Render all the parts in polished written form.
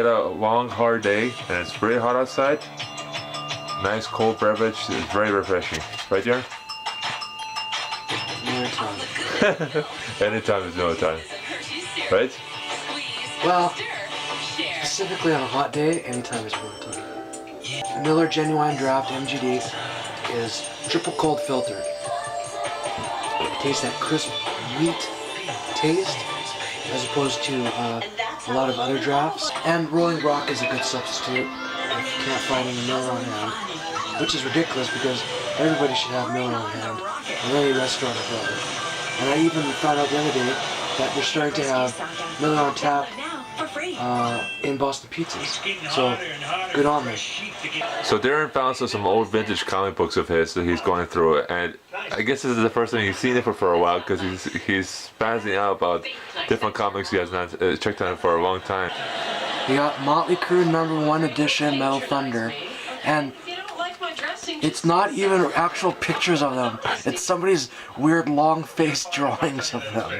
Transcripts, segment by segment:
get a long, hard day and it's really hot outside, nice cold beverage is very refreshing. Right, Jaron? No time. Anytime is no time. Right? Well, specifically on a hot day, anytime is no time. Miller Genuine Draft MGD is triple cold filtered. It tastes that crisp wheat taste as opposed to a lot of other drafts. And Rolling Rock is a good substitute if you can't find any Miller on hand, which is ridiculous because everybody should have Miller on hand in any restaurant I've ever. And I even found out the other day that they're starting to have Miller on tap in Boston Pizzas. So, good on them. So Darren found some old vintage comic books of his that he's going through, and I guess this is the first time he's seen it for a while because he's spazzing out about different comics he has not checked out for a long time. We got Motley Crue #1 edition Metal Thunder, and it's not even actual pictures of them. It's somebody's weird long-faced drawings of them.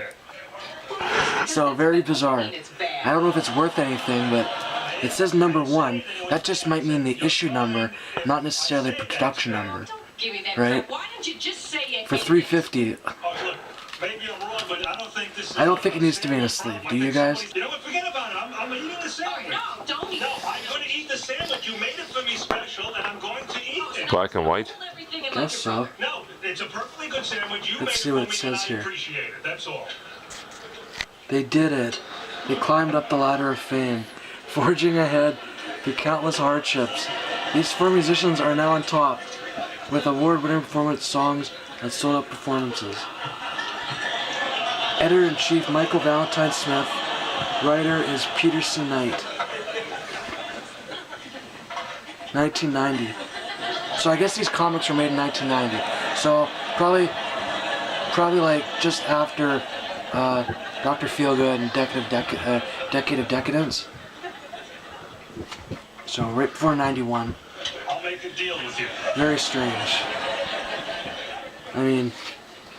So very bizarre. I don't know if it's worth anything, but it says #1. That just might mean the issue number, not necessarily the production number. Right? For $3.50. I don't think it needs to be in a sleeve. Do you guys? You know what? Forget about it. I'm eating the sandwich. No, don't eat. No, I'm going to eat the sandwich. You made it for me special, and I'm going to eat it. Black and white? Guess so. No, it's a perfectly good sandwich. You Let's made see it what for it me, says and here. I appreciate it. That's all. They did it. They climbed up the ladder of fame, forging ahead through countless hardships. These four musicians are now on top, with award-winning performance songs and sold-out performances. Editor-in-Chief Michael Valentine Smith. Writer is Peter C. Knight. 1990. So I guess these comics were made in 1990. So probably like just after Dr. Feelgood and Decade of Decadence. So right before 91. I'll make a deal with you. Very strange. I mean,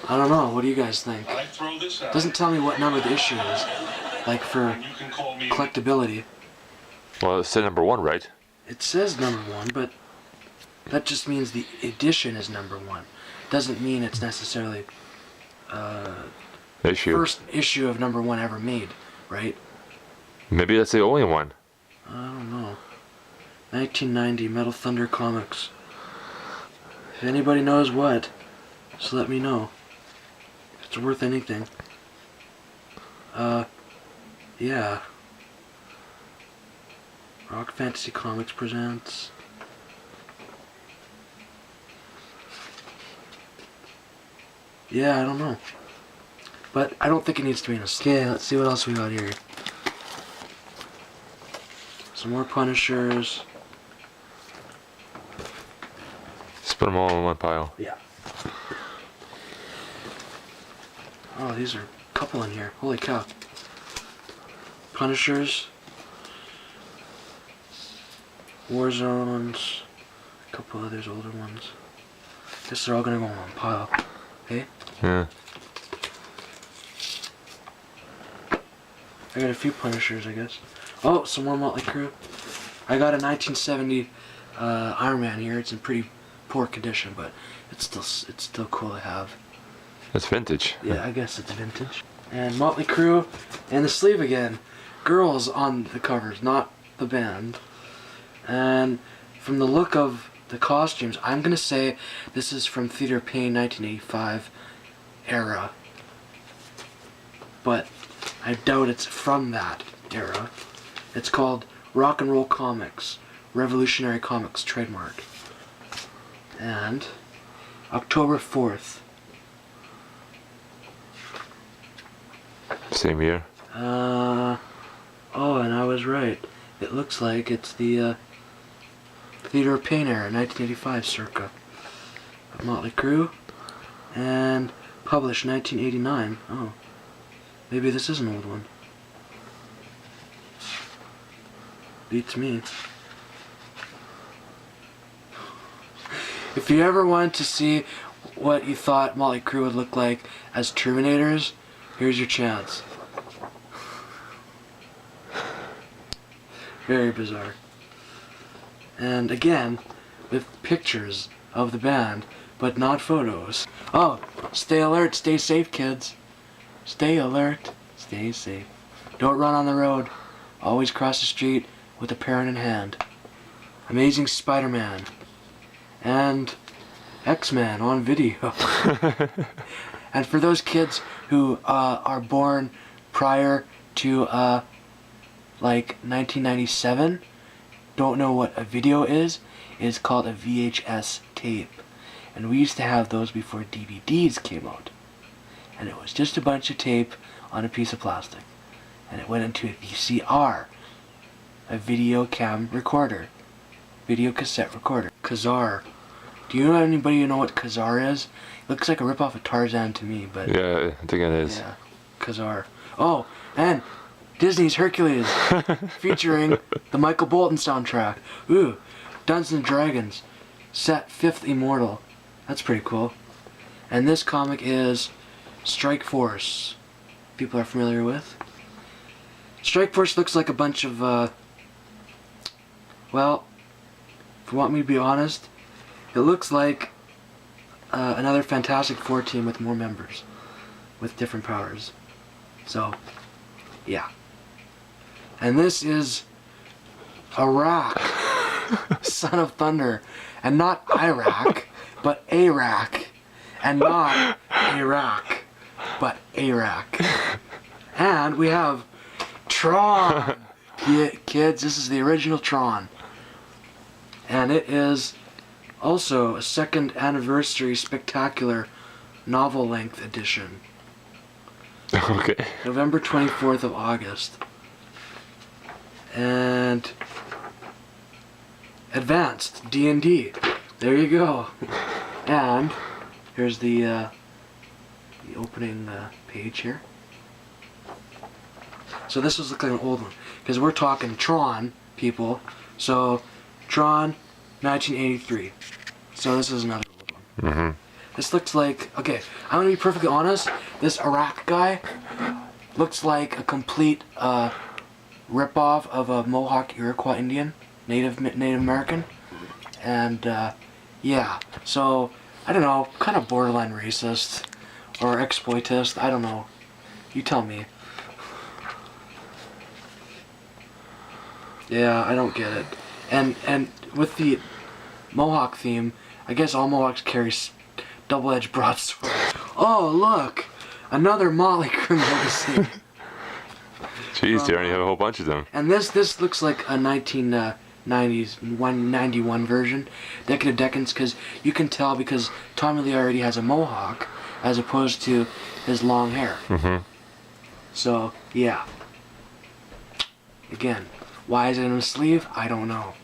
I don't know. What do you guys think? I throw this out. Doesn't tell me what number the issue is, like for You can call me. collectability. Well, it's #1, right? It says #1, but that just means the edition is #1. Doesn't mean it's necessarily Issue. first issue of #1 ever made, right? Maybe that's the only one. I don't know. 1990 Metal Thunder Comics. If anybody knows what, just let me know. If it's worth anything. Yeah. Rock Fantasy Comics presents. Yeah, I don't know. But I don't think it needs to be in a... Okay, let's see what else we got here. Some more Punishers. Just put them all in one pile. Yeah. Oh, these are a couple in here. Holy cow. Punishers. War Zones. A couple others, older ones. Guess they're all gonna go in one pile. Hey? Yeah. I got a few Punishers, I guess. Oh, some more Motley Crue. I got a 1970 Iron Man here. It's in pretty poor condition, but it's still cool to have. That's vintage. Yeah, I guess it's vintage. And Motley Crue, and the sleeve again. Girls on the covers, not the band. And from the look of the costumes, I'm gonna say this is from Theater of Pain 1985 era. But I doubt it's from that era. It's called Rock and Roll Comics, Revolutionary Comics trademark. And October 4th. Same year. Oh, and I was right. It looks like it's the Theater of Pain era, 1985 circa. Motley Crue. And published 1989. Oh. Maybe this is an old one. Beats me. If you ever wanted to see what you thought Motley Crue would look like as Terminators, here's your chance. Very bizarre. And again, with pictures of the band, but not photos. Oh, stay alert, stay safe, kids. Stay alert, stay safe. Don't run on the road. Always cross the street with a parent in hand. Amazing Spider-Man. And X-Men on video. And for those kids who are born prior to like 1997, don't know what a video is, it's called a VHS tape. And we used to have those before DVDs came out. And it was just a bunch of tape on a piece of plastic. And it went into a VCR, a video cam recorder, video cassette recorder. Kazar. Do you know anybody who know what Kazar is? It looks like a ripoff of Tarzan to me, but... Yeah, I think it is. Yeah, Kazar. Oh, and Disney's Hercules, featuring the Michael Bolton soundtrack. Ooh, Dungeons & Dragons, set 5th Immortal. That's pretty cool. And this comic is Strike Force. People are familiar with. Strike Force looks like a bunch of, well, if you want me to be honest, it looks like another Fantastic Four team with more members, with different powers. So, yeah. And this is Iraq, Son of Thunder, and not Iraq, but Iraq, and not Iraq, but Iraq. And we have Tron. Kids, this is the original Tron. And it is also a 2nd anniversary spectacular novel-length edition. Okay. November 24th of August. And Advanced D&D. There you go. And here's the opening page here. So this was like an old one, because we're talking Tron, people. So Tron, 1983. So this is another old one. Mm-hmm. This looks like, okay, I'm gonna be perfectly honest, this Iraq guy looks like a complete rip-off of a Mohawk Iroquois Indian, Native American. And yeah, so I don't know, kind of borderline racist or exploitist, I don't know. You tell me. Yeah, I don't get it. And with the Mohawk theme, I guess all Mohawks carry double-edged broadswords. Oh, look! Another Motley Crue legacy. Jeez, you already have a whole bunch of them. And this looks like a 1990s 191 version, Decade of Decans, because you can tell because Tommy Lee already has a mohawk as opposed to his long hair. Mm-hmm. So yeah. Again, why is it in a sleeve? I don't know.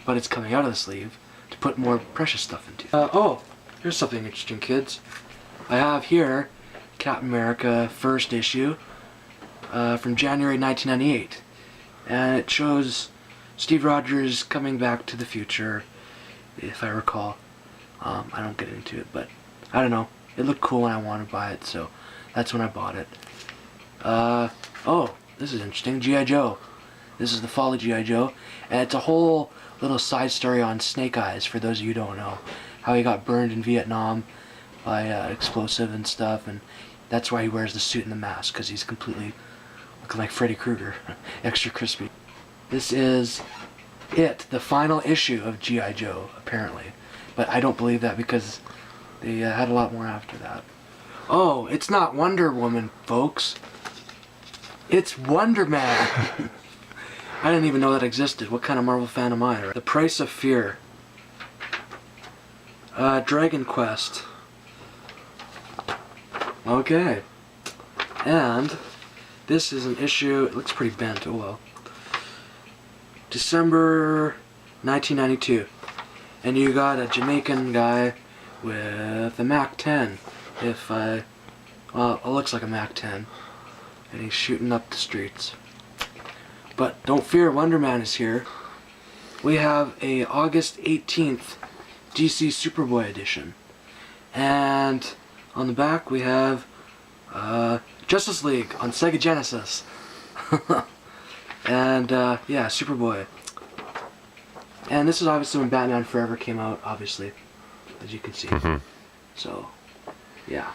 But it's coming out of the sleeve to put more precious stuff into. Oh, here's something interesting, kids. I have here Captain America first issue from January 1998. And it shows Steve Rogers coming back to the future, if I recall. I don't get into it, but I don't know. It looked cool and I wanted to buy it, so that's when I bought it. Oh, this is interesting. G.I. Joe. This is the Fall of G.I. Joe. And it's a whole little side story on Snake Eyes, for those of you who don't know. How he got burned in Vietnam by explosive and stuff, and that's why he wears the suit and the mask, because he's completely looking like Freddy Krueger. Extra crispy. This is it, the final issue of G.I. Joe, apparently. But I don't believe that because they had a lot more after that. Oh, it's not Wonder Woman, folks. It's Wonder Man. I didn't even know that existed. What kind of Marvel fan am I? The Price of Fear. Dragon Quest. Okay. And this is an issue, it looks pretty bent, oh well. December 1992. And you got a Jamaican guy with a Mac-10. Well, it looks like a Mac-10. And he's shooting up the streets. But don't fear, Wonder Man is here. We have a August 18th DC Superboy edition. And on the back we have Justice League on Sega Genesis. And yeah, Superboy. And this is obviously when Batman Forever came out, obviously, as you can see. So, yeah.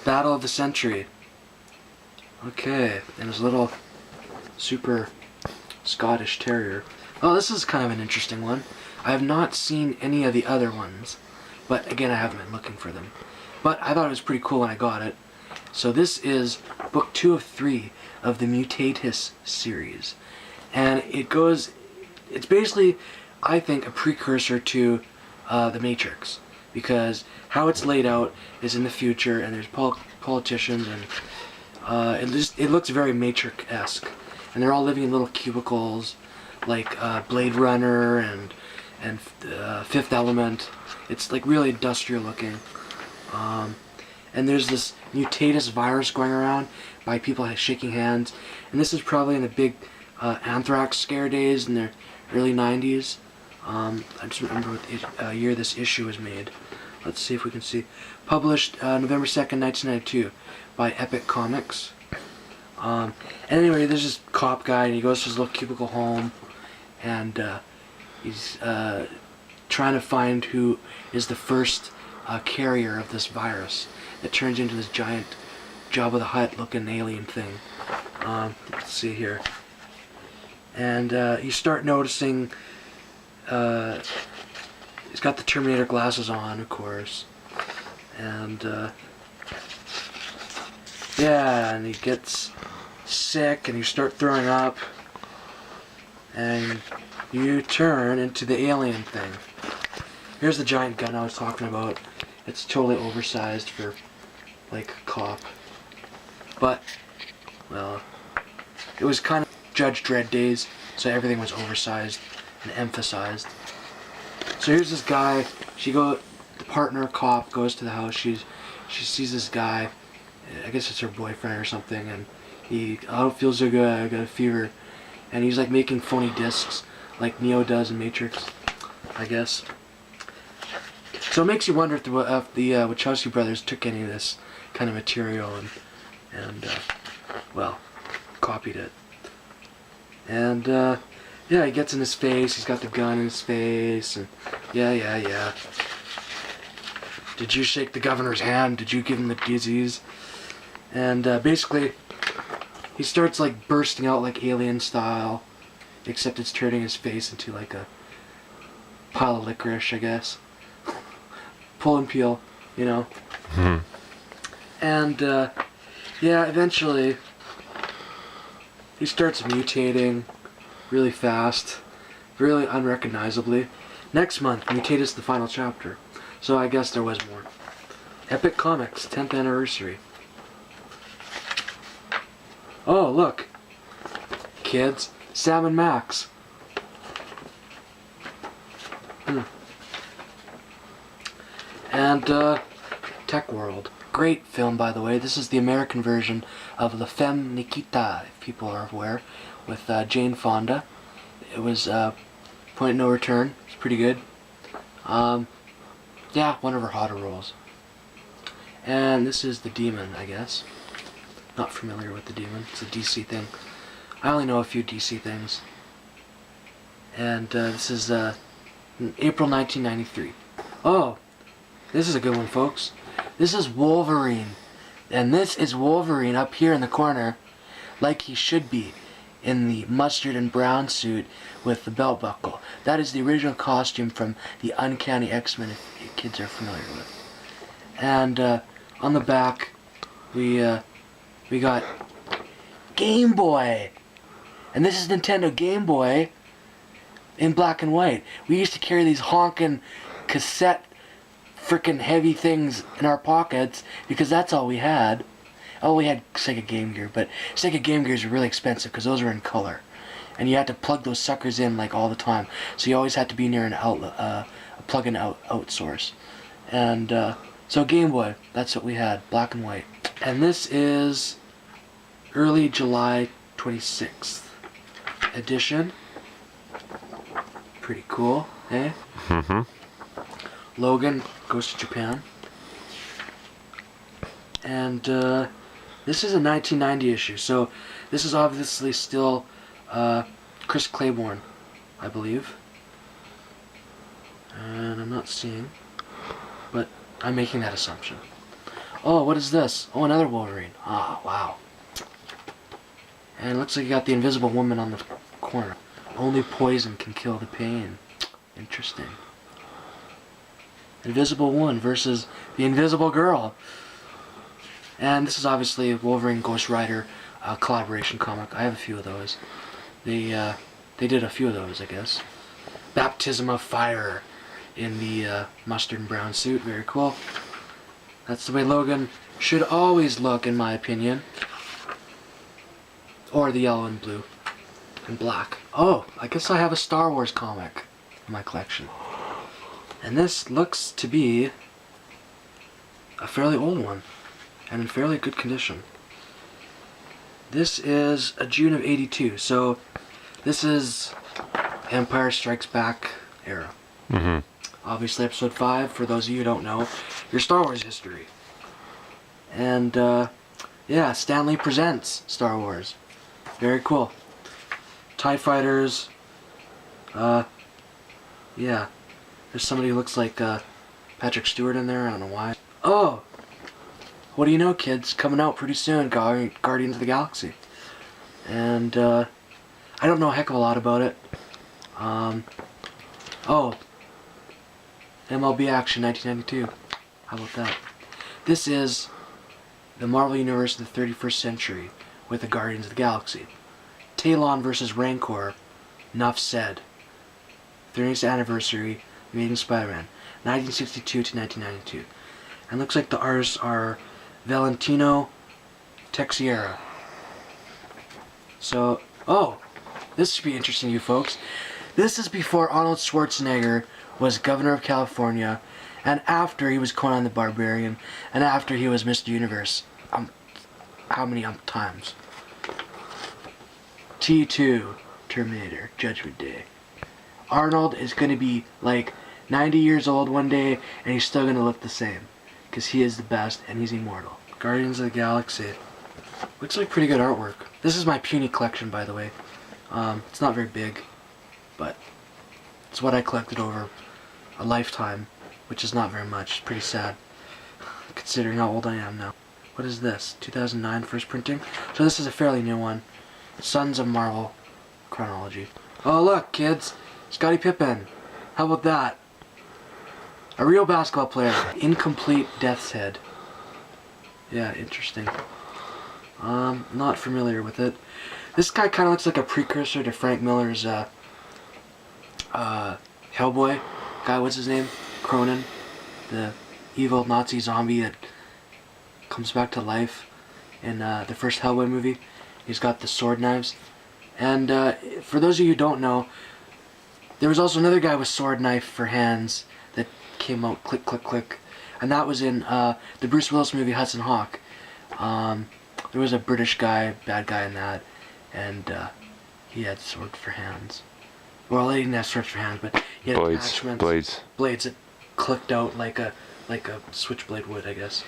Battle of the Century. Okay, and his little super Scottish Terrier. Oh, this is kind of an interesting one. I have not seen any of the other ones, but again, I haven't been looking for them. But I thought it was pretty cool when I got it. So this is book 2 of 3 of the Mutatis series. And it's basically, I think, a precursor to The Matrix. Because how it's laid out is in the future, and there's politicians, and it looks very Matrix-esque. And they're all living in little cubicles, like Blade Runner and Fifth Element. It's like really industrial looking. And there's this Mutatis virus going around by people shaking hands. And this is probably in the big anthrax scare days in the early 90s. I just remember what year this issue was made. Let's see if we can see. Published November 2nd, 1992 by Epic Comics. And anyway, there's this cop guy, and he goes to his little cubicle home, and he's trying to find who is the first carrier of this virus that turns into this giant Jabba the Hutt looking alien thing. Let's see here. And you start noticing he's got the Terminator glasses on, of course. And yeah, and he gets sick and you start throwing up. And you turn into the alien thing. Here's the giant gun I was talking about. It's totally oversized for, like, a cop. But, well, it was kind of Judge Dredd days, so everything was oversized and emphasized. So here's this guy. The partner cop goes to the house. She sees this guy. I guess it's her boyfriend or something, and I don't feel so good. I got a fever, and he's like making phony discs, like Neo does in Matrix, I guess. So it makes you wonder if the Wachowski brothers took any of this kind of material and well, copied it. And yeah, he gets in his face. He's got the gun in his face, and yeah. Did you shake the governor's hand? Did you give him the disease? And basically, he starts like bursting out like alien style, except it's turning his face into like a pile of licorice, I guess. Pull and peel, you know. And yeah, eventually he starts mutating really fast, really unrecognizably. Next month, Mutatis the final chapter. So I guess there was more. Epic Comics 10th anniversary. Oh, look. Kids, Sam and Max. And Tech World. Great film, by the way. This is the American version of La Femme Nikita, if people are aware, with Jane Fonda. It was Point No Return. It's pretty good. Yeah, one of her hotter roles. And this is The Demon, I guess. Not familiar with The Demon. It's a DC thing. I only know a few DC things. And this is April 1993. Oh, this is a good one, folks. This is Wolverine. And this is Wolverine up here in the corner, like he should be, in the mustard and brown suit with the belt buckle. That is the original costume from the Uncanny X-Men, if you kids are familiar with. And on the back, we got Game Boy. And this is Nintendo Game Boy in black and white. We used to carry these honkin' cassette frickin' heavy things in our pockets because that's all we had. Oh, we had Sega Game Gear, but Sega Game Gears were really expensive because those were in color. And you had to plug those suckers in like all the time. So you always had to be near an outlet, a plug-in out source. And so Game Boy, that's what we had, black and white. And this is early July 26th edition. Pretty cool, eh? Logan goes to Japan. And This is a 1990 issue, so this is obviously still Chris Claiborne, I believe. And I'm not seeing, but I'm making that assumption. Oh, what is this? Oh, another Wolverine. Ah, wow. And it looks like you got the Invisible Woman on the corner. Only poison can kill the pain. Interesting. Invisible Woman versus the Invisible Girl. And this is obviously a Wolverine Ghost Rider collaboration comic. I have a few of those. They did a few of those, I guess. Baptism of Fire in the mustard and brown suit. Very cool. That's the way Logan should always look, in my opinion. Or the yellow and blue and black. Oh, I guess I have a Star Wars comic in my collection. And this looks to be a fairly old one and in fairly good condition. This is a June of '82, so this is Empire Strikes Back era. Mm-hmm. Obviously episode 5, for those of you who don't know, your Star Wars history. And yeah, Stan Lee presents Star Wars. Very cool. TIE fighters. Yeah. There's somebody who looks like Patrick Stewart in there, I don't know why. Oh! What do you know, kids? Coming out pretty soon, Guardians of the Galaxy. And I don't know a heck of a lot about it. Oh, MLB Action 1992. How about that? This is the Marvel Universe of the 31st century with the Guardians of the Galaxy. Talon versus Rancor. Enough said. 30th anniversary, Amazing Spider-Man, 1962 to 1992. And looks like the artists are Valentino Texiera. So, oh, this should be interesting, you folks. This is before Arnold Schwarzenegger was governor of California, and after he was Conan the Barbarian, and after he was Mr. Universe. How many times? T2, Terminator, Judgment Day. Arnold is going to be like 90 years old one day, and he's still going to look the same. Because he is the best, and he's immortal. Guardians of the Galaxy. Looks like pretty good artwork. This is my puny collection, by the way. It's not very big, but it's what I collected over a lifetime, which is not very much. Pretty sad, considering how old I am now. What is this? 2009 first printing? So this is a fairly new one. Sons of Marvel chronology. Oh look, kids! Scottie Pippen. How about that? A real basketball player. Incomplete Death's Head. Yeah, interesting. Not familiar with it. This guy kind of looks like a precursor to Frank Miller's Hellboy guy. What's his name? Cronin, the evil Nazi zombie that comes back to life in the first Hellboy movie. He's got the sword knives. And for those of you who don't know, there was also another guy with sword knife for hands that came out, click, click, click. And that was in the Bruce Willis movie Hudson Hawk. There was a British guy, bad guy in that, and he had sword for hands. Well, he didn't have swords for hands, but he had attachments. Blades that clicked out like a switchblade would, I guess.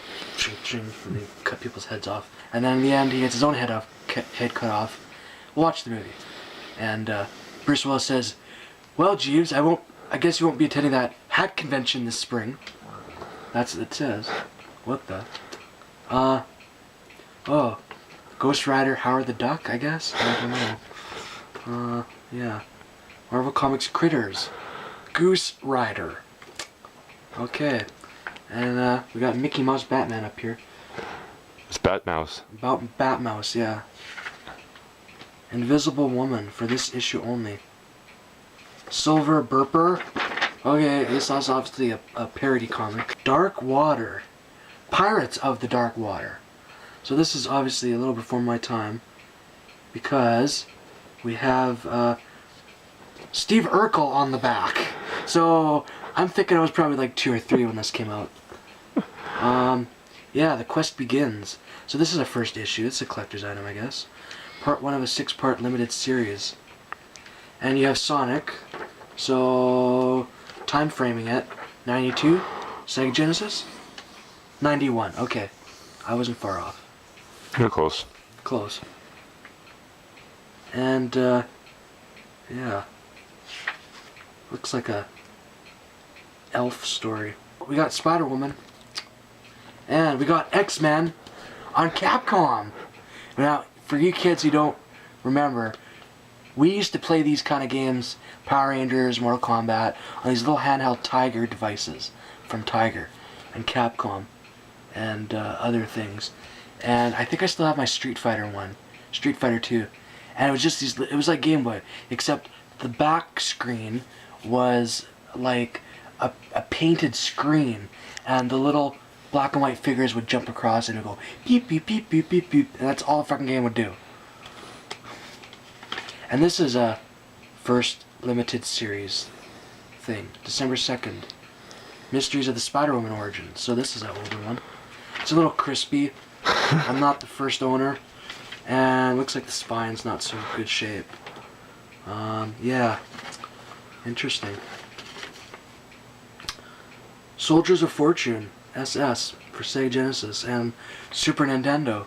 And they cut people's heads off. And then in the end, he gets his own head cut off. Watch the movie. And Bruce Willis says, "Well, Jeeves, I guess you won't be attending that hat convention this spring." That's what it says. What the? Oh, Ghost Rider Howard the Duck, I guess? I don't know. Yeah. Marvel Comics Critters. Goose Rider. Okay. And we got Mickey Mouse Batman up here. It's Batmouse. About Batmouse, yeah. Invisible Woman for this issue only. Silver Burper. Okay, this is obviously a parody comic. Dark Water. Pirates of the Dark Water. So this is obviously a little before my time, because we have Steve Urkel on the back. So I'm thinking I was probably like 2 or 3 when this came out. Yeah, The Quest Begins. So this is a first issue. It's a collector's item, I guess. Part 1 of a 6-part limited series. And you have Sonic. So time framing it. 92? Sega Genesis? 91. Okay. I wasn't far off. You're close. Close. And, yeah. Looks like a elf story. We got Spider-Woman. And we got X-Men on Capcom. Now, for you kids who don't remember, we used to play these kind of games, Power Rangers, Mortal Kombat, on these little handheld Tiger devices from Tiger and Capcom and other things. And I think I still have my Street Fighter one, Street Fighter 2. And it was just these, it was like Game Boy, except the back screen was like a painted screen, and the little black and white figures would jump across and it would go beep, beep, beep, beep, beep, beep, and that's all the fucking game would do. And this is a first limited series thing, December 2nd. Mysteries of the Spider-Woman origin. So this is an older one. It's a little crispy. I'm not the first owner. And looks like the spine's not so good shape. Yeah. Interesting. Soldiers of Fortune, SS, for Sega Genesis and Super Nintendo.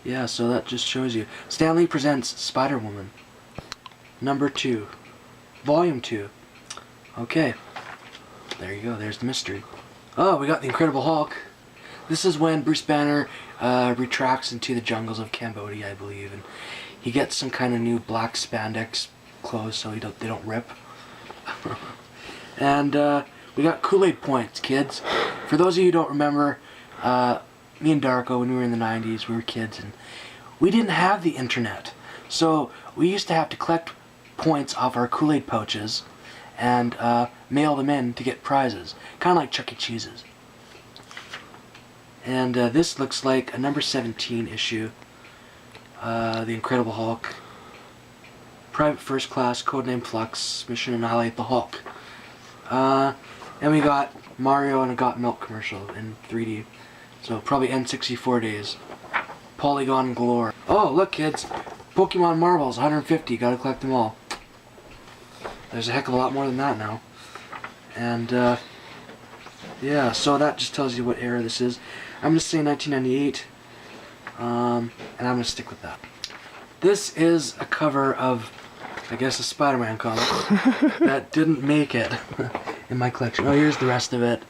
Yeah, so that just shows you. Stan Lee presents Spider-Woman. Number 2. Volume 2. Okay. There you go, there's the mystery. Oh, we got the Incredible Hulk. This is when Bruce Banner retracts into the jungles of Cambodia, I believe, and he gets some kind of new black spandex clothes so they don't rip. And we got Kool-Aid points, kids. For those of you who don't remember, me and Darko, when we were in the 90s, we were kids, and we didn't have the internet. So we used to have to collect points off our Kool-Aid pouches and mail them in to get prizes. Kind of like Chuck E. Cheese's. And this looks like a number 17 issue. The Incredible Hulk. Private First Class, Codename Flux, Mission Annihilate the Hulk. And we got Mario and a Got Milk commercial in 3D. So probably N64 days. Polygon galore. Oh, look kids. Pokemon Marbles, 150. Gotta collect them all. There's a heck of a lot more than that now. And, yeah, so that just tells you what era this is. I'm going to say 1998. And I'm going to stick with that. This is a cover of, I guess, a Spider-Man comic that didn't make it in my collection. Oh, here's the rest of it.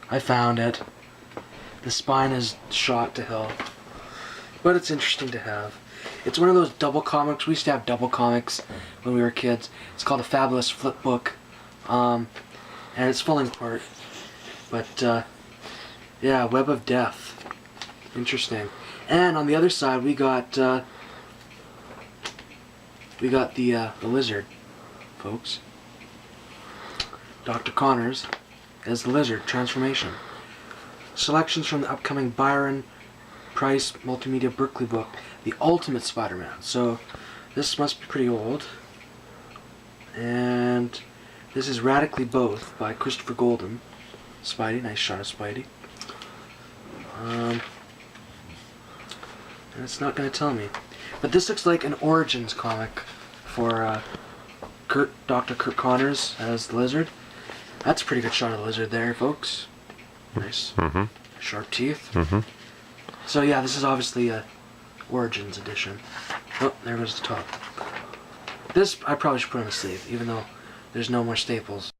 I found it. The spine is shot to hell. But it's interesting to have. It's one of those double comics. We used to have double comics when we were kids. It's called a Fabulous Flip Book. And it's falling apart. But, yeah, Web of Death. Interesting. And on the other side, we got the Lizard, folks. Dr. Connors as the Lizard, Transformation. Selections from the upcoming Byron Price Multimedia Berkeley book, The Ultimate Spider-Man. So, this must be pretty old. And this is Radically Both by Christopher Golden. Spidey, nice shot of Spidey. And it's not going to tell me. But this looks like an Origins comic for Dr. Kurt Connors as the Lizard. That's a pretty good shot of the Lizard there, folks. Nice. Mm-hmm. Sharp teeth. Mm-hmm. So yeah, this is obviously a Origins edition. Oh, there goes the top. This I probably should put on the sleeve, even though there's no more staples.